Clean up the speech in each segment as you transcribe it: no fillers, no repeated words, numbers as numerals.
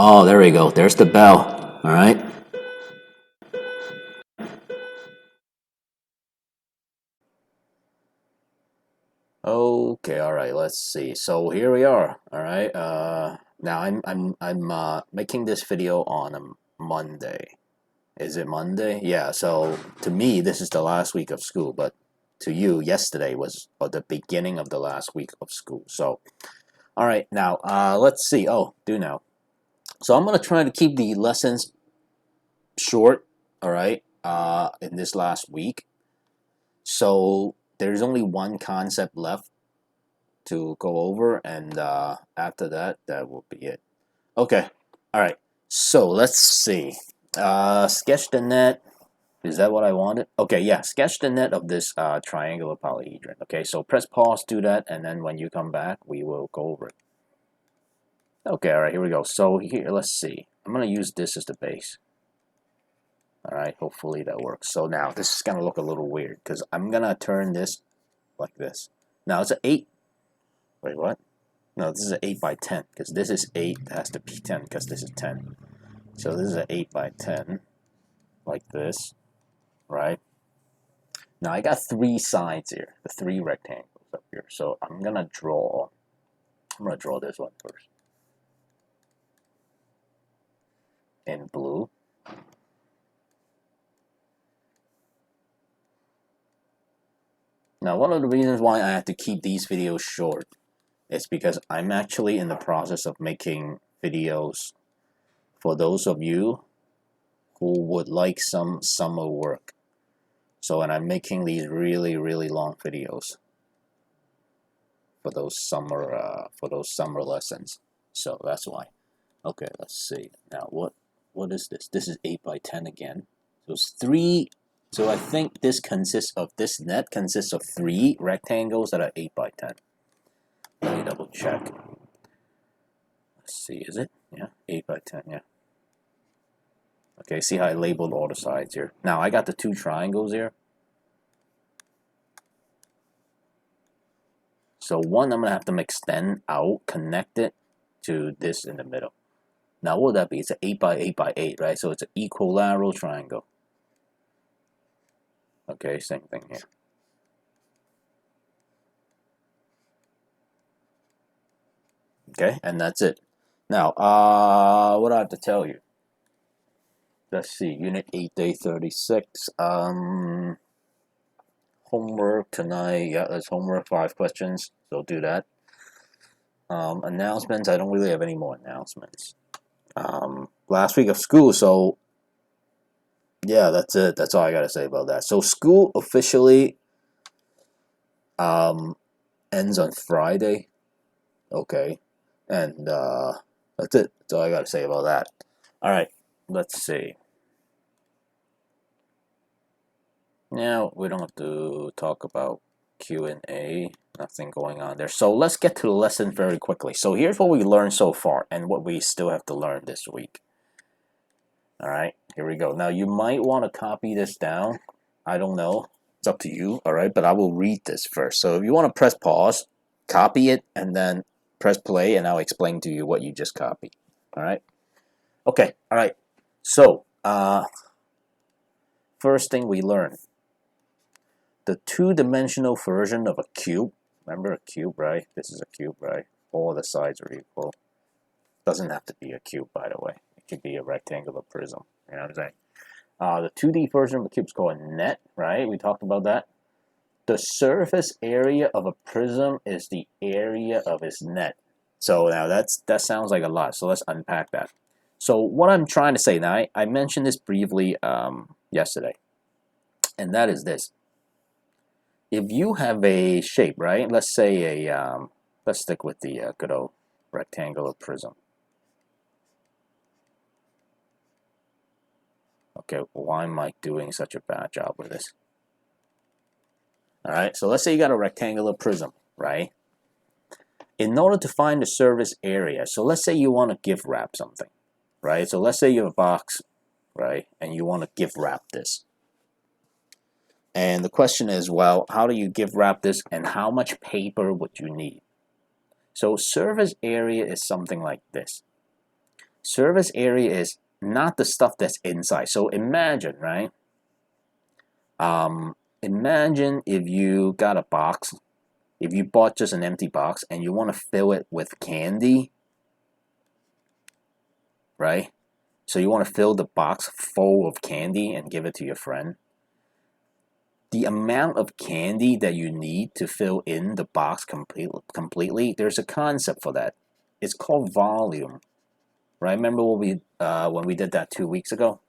Oh, there we go. There's the bell. All right. Okay, all right. Let's see. So here we are. All right. Now I'm making this video on a Monday. Is it Monday? Yeah. So to me, this is the last week of school, but to you, yesterday was the beginning of the last week of school. So, all right. Now, let's see. Oh, do now. So I'm gonna try to keep the lessons short. All right. In this last week, so there's only one concept left to go over, and after that, that will be it. Okay, all right. So let's see. Sketch the net. Is that what I wanted? Okay, yeah. Sketch the net of this triangular polyhedron. Okay, so press pause, do that, and then when you come back, we will go over it. Okay, all right. Here we go. So here, let's see. I'm gonna use this as the base. All right. Hopefully that works. So now this is gonna look a little weird because I'm gonna turn this like this. Now it's an 8. Wait, what? No, this is an 8 by 10 because this is 8. It has to be 10 because this is 10. So this is an 8 by 10 like this, right? Now I got 3 sides here, the 3 rectangles up here. So I'm gonna draw this one first in blue. Now one of the reasons why I have to keep these videos short is because I'm actually in the process of making videos for those of you who would like some summer work. So, and I'm making these really long videos for those summer lessons. So that's why. Okay, let's see. Now what is this? This is 8 by 10 again. So it's 3. So I think this net consists of 3 rectangles that are 8 by 10. Let me double check. Let's see, is it? Yeah, 8 by 10, yeah. Okay, see how I labeled all the sides here. Now I got the 2 triangles here. So one I'm gonna have to extend out, connect it to this in the middle. Now what would that be? It's an 8 by 8 by 8, right? So it's an equilateral triangle. Okay, same thing here. Okay, and that's it. Now, what do I have to tell you? Let's see, Unit 8, Day 36. Homework tonight. Yeah, that's homework, 5 questions. So do that. Announcements. I don't really have any more announcements. Last week of school, so yeah, that's it. That's all I gotta say about that. So school officially ends on Friday. Okay, and that's it. That's all I gotta say about that. All right, let's see. Now we don't have to talk about Q&A. Nothing going on there. So let's get to the lesson very quickly. So here's what we learned so far and what we still have to learn this week. All right, here we go. Now you might want to copy this down. I don't know. It's up to you. All right, but I will read this first. So if you want to press pause, copy it, and then press play, and I'll explain to you what you just copied. All right. Okay. All right. So first thing we learned. The 2-dimensional version of a cube. Remember a cube, right? This is a cube, right? All the sides are equal. Doesn't have to be a cube, by the way. It could be a rectangular prism. You know what I'm saying? The 2D version of a cube is called a net, right? We talked about that. The surface area of a prism is the area of its net. So now that sounds like a lot. So let's unpack that. So what I'm trying to say now, I mentioned this briefly yesterday, and that is this. If you have a shape, right? Let's say let's stick with the good old rectangular prism. Okay, why am I doing such a bad job with this? All right, so let's say you got a rectangular prism, right? In order to find the surface area, so let's say you want to gift wrap something, right? So let's say you have a box, right? And you want to gift wrap this. And the question is, well, how do you gift wrap this and how much paper would you need? So surface area is something like this. Surface area is not the stuff that's inside. So imagine, right? Imagine if you got a box, if you bought just an empty box and you want to fill it with candy, right? So you want to fill the box full of candy and give it to your friend. The amount of candy that you need to fill in the box completely, there's a concept for that. It's called volume, right? Remember what we when we did that 2 weeks ago?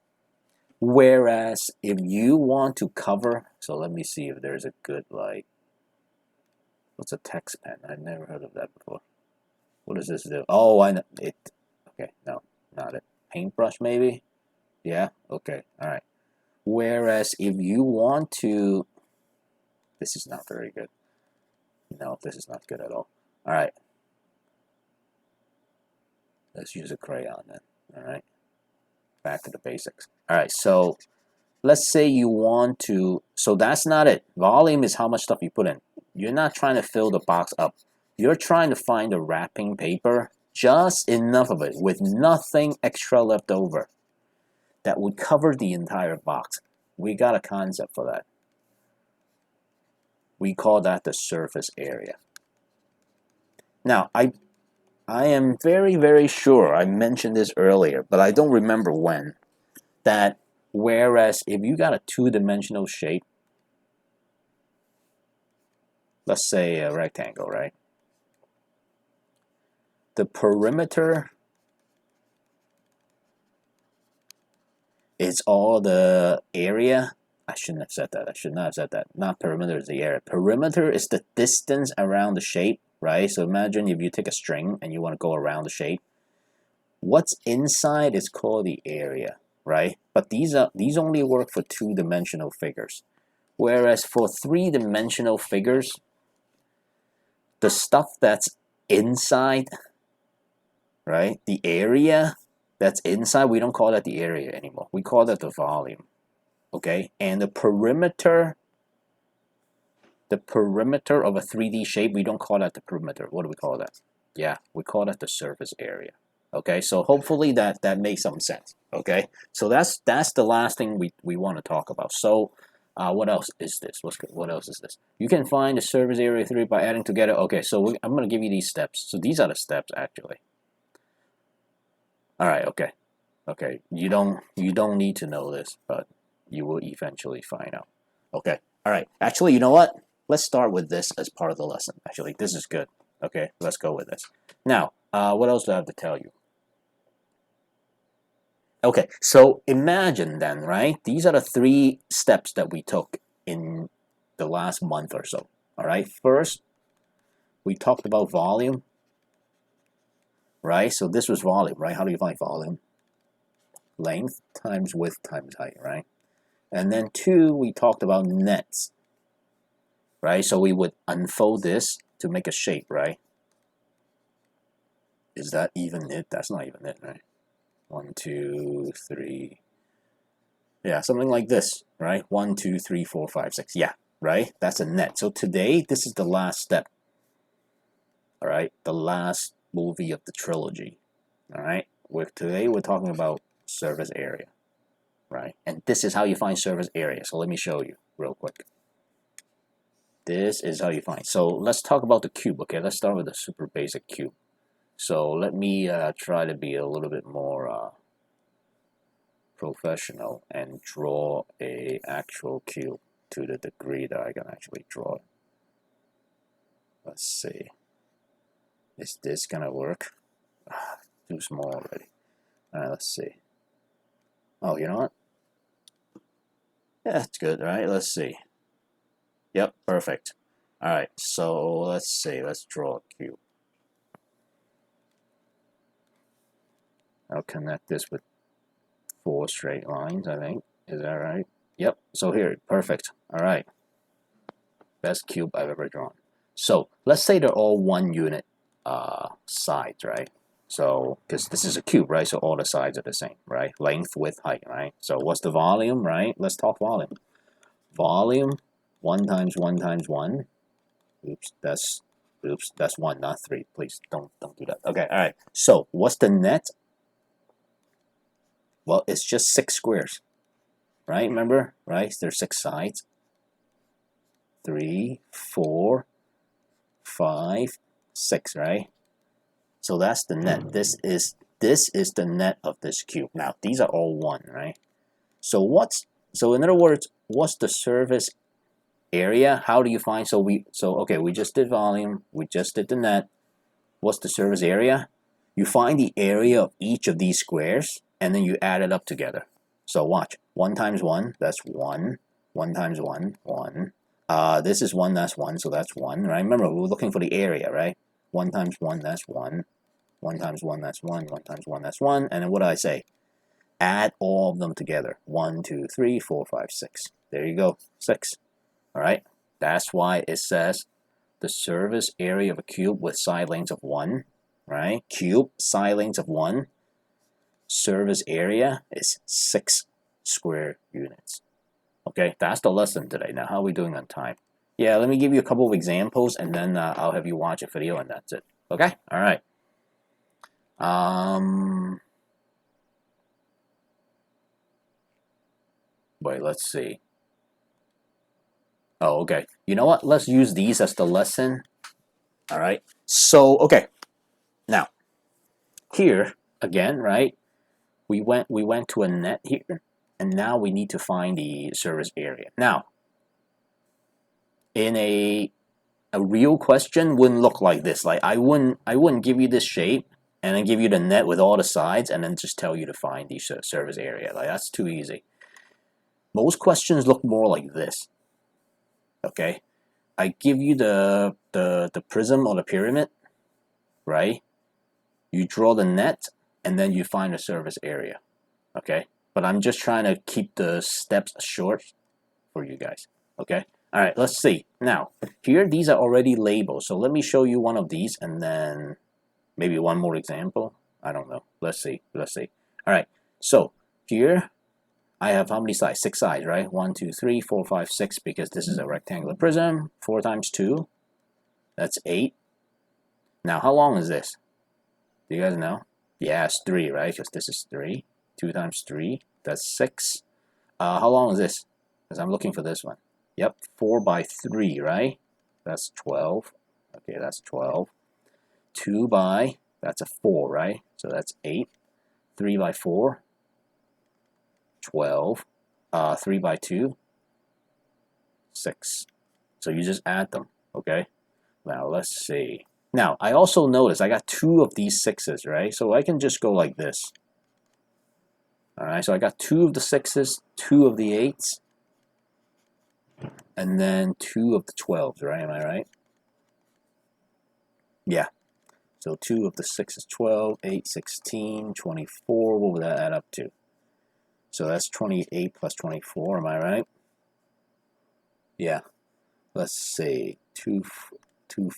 Whereas if you want to cover, so let me see if there's a good, like, what's a text pen? I've never heard of that before. What does this do? Oh, I know it. Okay, no, not it. Paintbrush maybe? Yeah, okay, all right. Whereas if you want to, this is not very good. No, this is not good at all. All right. Let's use a crayon then. All right. Back to the basics. All right. So let's say you want to, so that's not it. Volume is how much stuff you put in. You're not trying to fill the box up. You're trying to find the wrapping paper, just enough of it with nothing extra left over that would cover the entire box. We got a concept for that. We call that the surface area. Now, I am very, very sure I mentioned this earlier, but I don't remember when, that whereas if you got a two-dimensional shape, let's say a rectangle, right? The perimeter is all the area. I shouldn't have said that. I should not have said that. Not perimeter is the area. Perimeter is the distance around the shape, right? So imagine if you take a string and you want to go around the shape. What's inside is called the area, right? But these only work for two-dimensional figures. Whereas for three-dimensional figures, the stuff that's inside, right? The area that's inside, we don't call that the area anymore. We call that the volume. Okay, and the perimeter of a 3D shape, we don't call that the perimeter. What do we call that? Yeah, we call that the surface area. Okay, so hopefully that makes some sense. Okay, so that's the last thing we want to talk about. So what else is this? What else is this? You can find the surface area 3 by adding together. Okay, so I'm going to give you these steps. So these are the steps actually. All right, okay. You don't need to know this, but you will eventually find out. Okay, all right. Actually, you know what? Let's start with this as part of the lesson. Actually, this is good. Okay, let's go with this. Now, what else do I have to tell you? Okay, so imagine then, right? These are the 3 steps that we took in the last month or so. All right, first, we talked about volume, right? So this was volume, right? How do you find volume? Length times width times height, right? And then 2, we talked about nets, right? So we would unfold this to make a shape, right? Is that even it? That's not even it, right? 1, 2, 3. Yeah, something like this, right? 1, 2, 3, 4, 5, 6. Yeah, right? That's a net. So today, this is the last step. All right, the last movie of the trilogy. All right, today we're talking about surface area. Right? And this is how you find surface area. So let me show you real quick. This is how you find. So let's talk about the cube. Okay, let's start with the super basic cube. So let me try to be a little bit more professional and draw a actual cube to the degree that I can actually draw it. Let's see. Is this gonna work? Too small already. All right, let's see. Oh, you know what? Yeah, that's good, right? Let's see. Yep, perfect. All right, so let's see. Let's draw a cube. I'll connect this with 4 straight lines, I think. Is that right? Yep, so here, perfect. All right. Best cube I've ever drawn. So let's say they're all 1 unit sides, right? So, because this is a cube, right? So all the sides are the same, right? Length, width, height, right? So what's the volume, right? Let's talk volume. Volume, 1 times 1 times 1. Oops, that's 1, not 3. Please don't do that. Okay, all right. So what's the net? Well, it's just 6 squares, right? Remember, right? There's 6 sides. 3, 4, 5, 6, right? So that's the net. This is the net of this cube. Now these are all 1, right? So in other words, what's the surface area? How do you find? Okay, we just did volume. We just did the net. What's the surface area? You find the area of each of these squares, and then you add it up together. So watch. 1 times 1, that's 1. 1 times 1, 1. This is 1, that's 1, so that's 1, right? Remember, we were looking for the area, right? 1 times 1, that's 1. 1 times 1, that's 1. 1 times 1, that's 1. And then what do I say? Add all of them together. 1, 2, 3, 4, 5, 6. There you go, 6. All right? That's why it says the surface area of a cube with side lengths of 1, right? Cube, side lengths of 1. Surface area is 6 square units. Okay, that's the lesson today. Now, how are we doing on time? Yeah, let me give you a couple of examples, and then I'll have you watch a video, and that's it. Okay? All right. Wait, let's see. Oh, okay. You know what? Let's use these as the lesson. All right. So, okay. Now, here again, right? We went to a net here, and now we need to find the surface area. Now, in a real question wouldn't look like this. Like I wouldn't give you this shape and then give you the net with all the sides and then just tell you to find the surface area. Like that's too easy. Most questions look more like this. Okay, I give you the prism or the pyramid, right? You draw the net and then you find the surface area. Okay, but I'm just trying to keep the steps short for you guys. Okay. All right, let's see. Now, here, these are already labeled. So let me show you one of these and then maybe one more example. I don't know. Let's see. Let's see. All right. So here, I have how many sides? 6 sides, right? 1, 2, 3, 4, 5, 6, because this is a rectangular prism. 4 times 2, that's 8. Now, how long is this? Do you guys know? Yeah, it's 3, right? Because this is 3. 2 times 3, that's 6. How long is this? Because I'm looking for this one. Yep, 4 by 3, right? That's 12. Okay, that's 12. 2 by, that's a 4, right? So that's 8. 3 by 4, 12. 3 by 2, 6. So you just add them, okay? Now, let's see. Now, I also noticed I got 2 of these 6s, right? So I can just go like this. All right, so I got 2 of the 6s, 2 of the 8s, and then 2 of the 12s, right? Am I right? Yeah. So 2 of the 6 is 12, 8, 16, 24. What would that add up to? So that's 28 plus 24. Am I right? Yeah. Let's see. 2,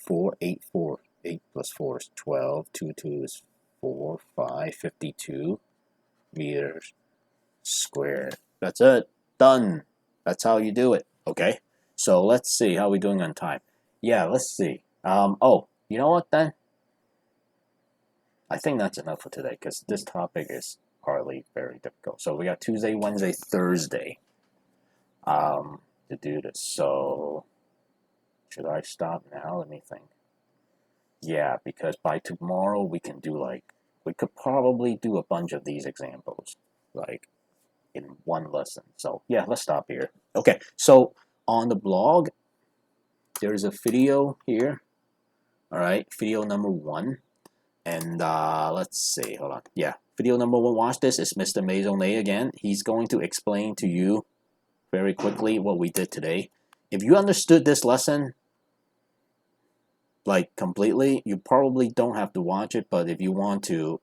4, 8, 4. 8 plus 4 is 12. 2, 2 is 4, 5, 52 meters squared. That's it. Done. That's how you do it. Okay. So let's see how we're doing on time. Yeah, let's see. Oh, you know what then? I think that's enough for today because this topic is hardly very difficult. So we got Tuesday, Wednesday, Thursday to do this. So should I stop now? Let me think. Yeah, because by tomorrow we can do we could probably do a bunch of these examples like in one lesson. So yeah, let's stop here. Okay, so on the blog, there's a video here. All right, video number 1. And let's see, hold on. Yeah, video number 1, watch this. It's Mr. Maisonnet again. He's going to explain to you very quickly what we did today. If you understood this lesson, like completely, you probably don't have to watch it, but if you want to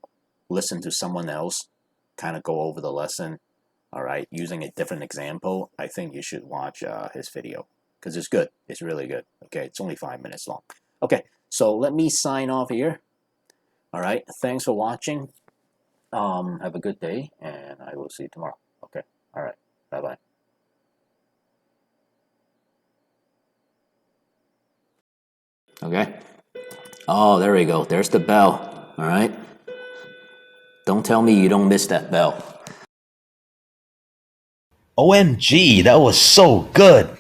listen to someone else kind of go over the lesson, all right, using a different example, I think you should watch his video because it's good. It's really good. Okay, it's only 5 minutes long. Okay, so let me sign off here. All right, thanks for watching. Have a good day, and I will see you tomorrow. Okay, all right, bye-bye. Okay. Oh, there we go. There's the bell. All right. Don't tell me you don't miss that bell. OMG, that was so good.